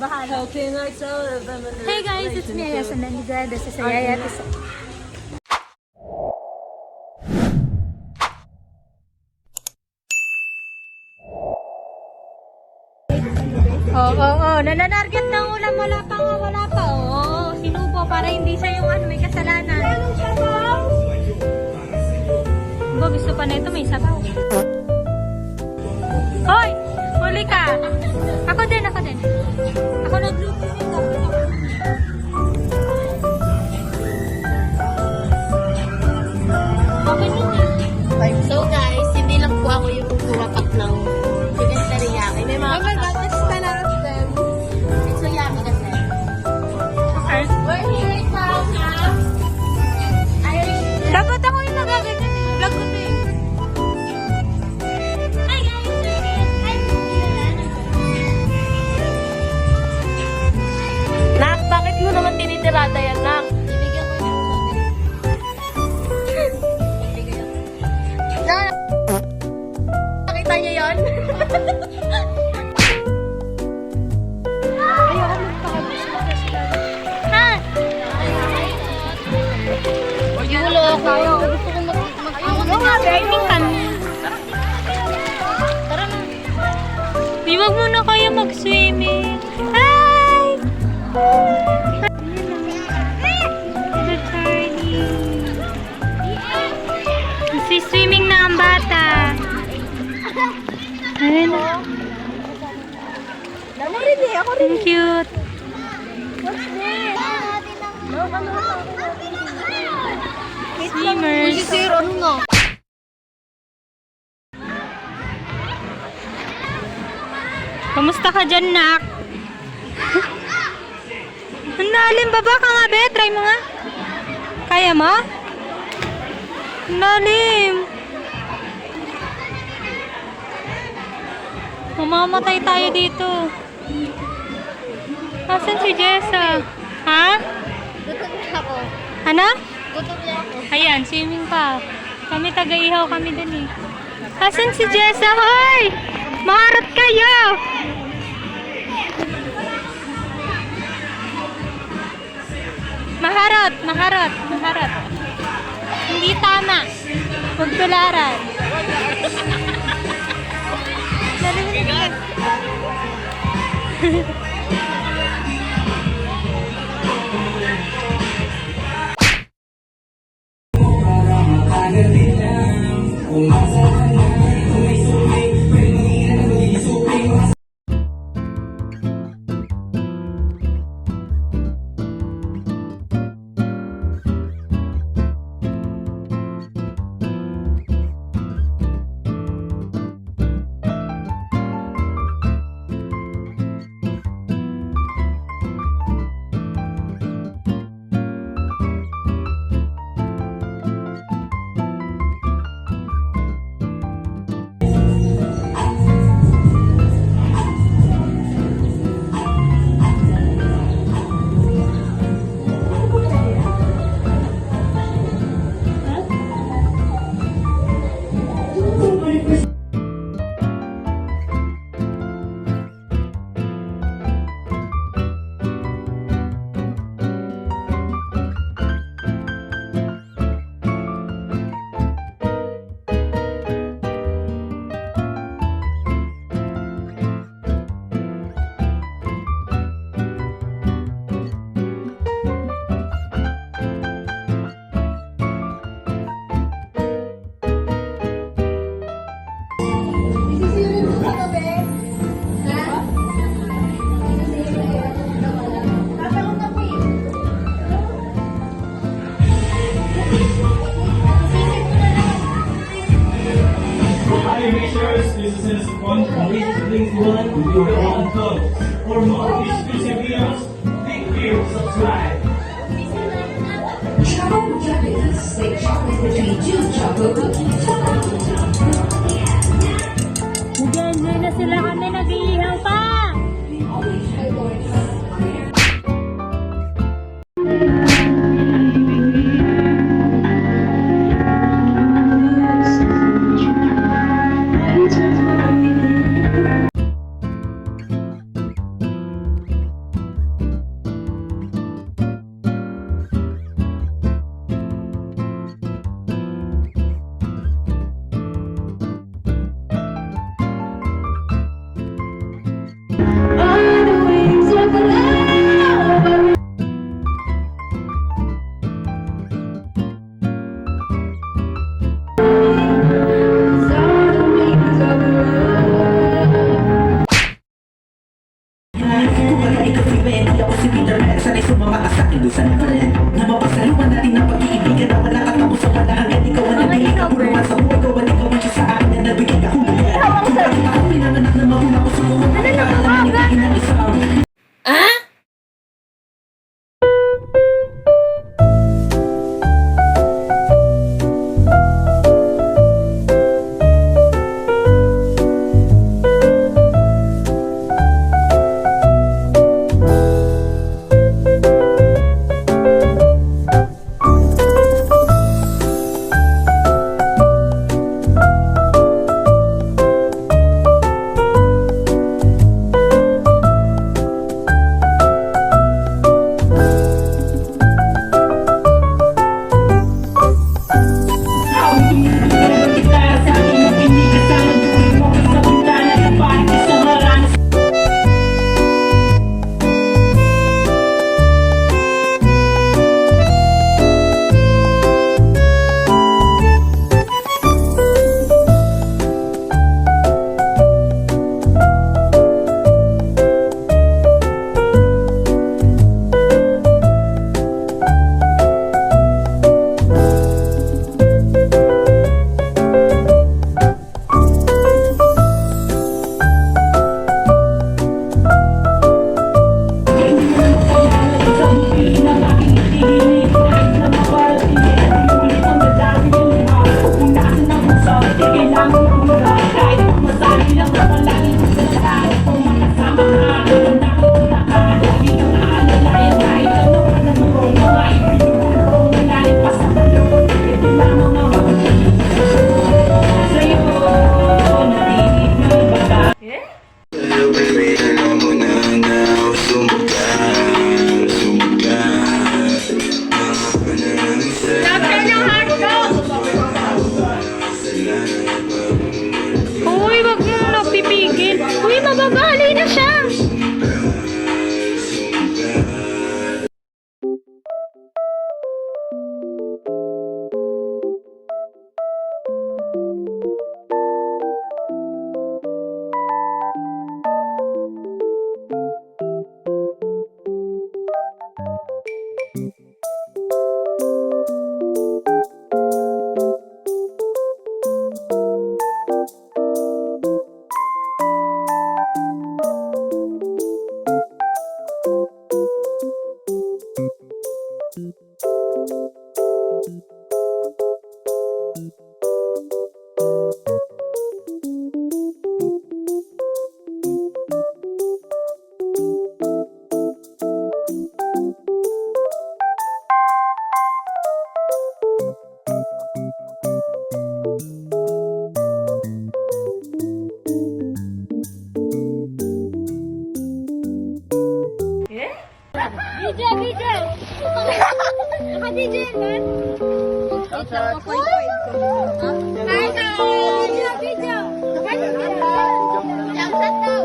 Bahala. Hey guys, it's me, Ayasa Nandiga. This is Ayaya. Nananarget ng ulam. Wala pa. Sinubo para hindi siya yung may kasalanan. Ba, gusto pa na ito, may sabaw. Hoy! Huli ka! Ako din. Ako nagluto nito. So guys, hindi lang po ako yung kumapak ng chicken teriyaki. May mga kapatid. It's so yummy kasi. We're here from Dapat ako yung nagaganyan eh. Vlog ko to eh. Hi guys! Nak, bakit mo naman tinitirada yan, Nak? Bibigyan ko yung nakita niyo yun? Ayoko magpakabos na kasi. Ha? Yulo ako. Gusto ko Swimming kami. Tara na. Di wag muna kayo mag-swimming. Hi! The Charlie. Swimming na ang bata. Ayun. Ang cute. Swimmers. Ano na? Kamusta ka dyan, Nak? Ang lalim, baba ka nga, be. Try mo nga. Kaya mo? Ang lalim. Mamamatay tayo dito. Asan si Jessa? Ha? Gutom na ako. Ano? Gutom na ako. Ayan, swimming pa. Kami taga-ihaw kami dun eh. Asan si Jessa? Hoy! Maharot kayo! Maharot. Hindi tama. Huwag tularan. with your own clothes. For more exclusive videos, click here to subscribe. Chocolate cookies. They chocolate between two chocolate cookies. Nag-enjoy na sila kami, nag-iihaw pa! kilusan pa rin. Napapasaluan natin ang pag-iibigan na wala katapos sa palahagan. Ikaw ang nabigay ka, puro man sa buhay ko. Ikaw ang siya sa akin na nabigay ka hulugan. Kung bakit ako pinanganak na mauna ko sa mga pagkakalaman yung tingin ng isang Uy, wag mo napipigil. Uy, mababali na siya. DJ! Naka-DJ yan? Video! Jamsat daw!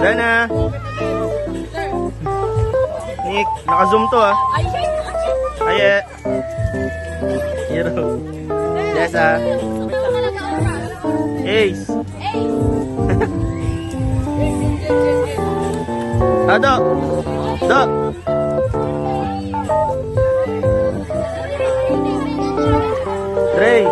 Dana! Nick, naka-zoom to ah. Aye. Hero. Jessa. Ace. Ado. Do. Trey.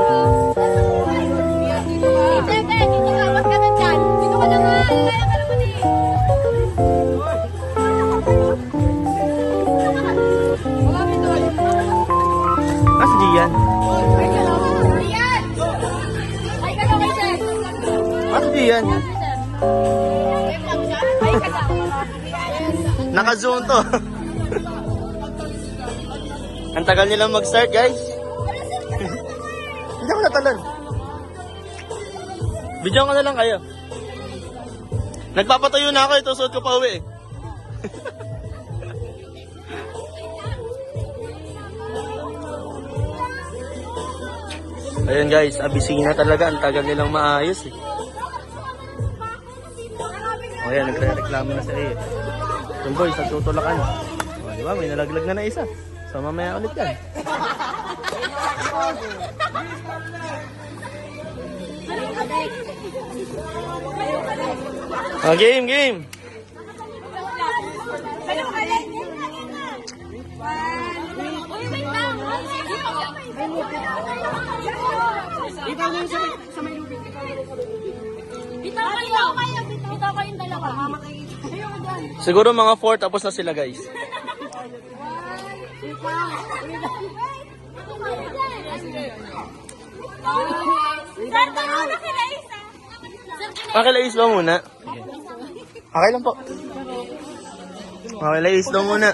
Mas Gian. Mas Gian. Naka-zoom to. Ang tagal nilang mag-start, guys. Hindi ako natalon. Bidyan ko na lang kayo. Nagpapatayo na ako, ito suot ko pa uwi eh. Ayan guys, abisina talaga. Ang tagal nilang maayos eh. O ayan, nagre-reklamo na sila eh. Yung boys, nagtutulakan. O, diba? May nalaglag na isa. So mamaya ulit yan. O, game! Bitaw kayong dalawa. Siguro mga 4 tapos na sila guys. Pakilais ba muna? Okay lang po. Pakilais daw muna.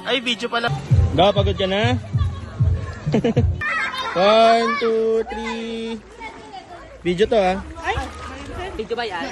Ay, video pala. Da, pagod ka na? 1, 2, 3. Video to ah. Video ba yan?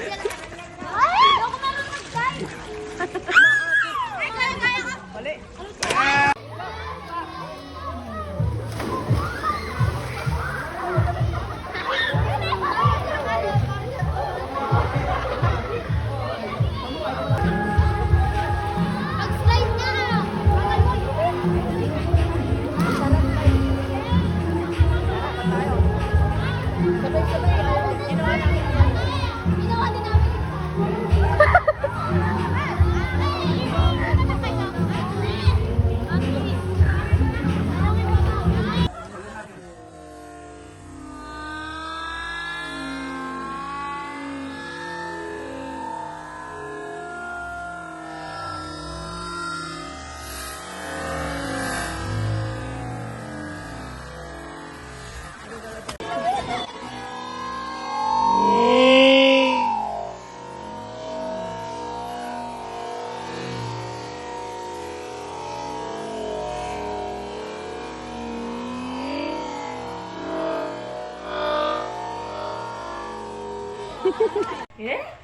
Eh?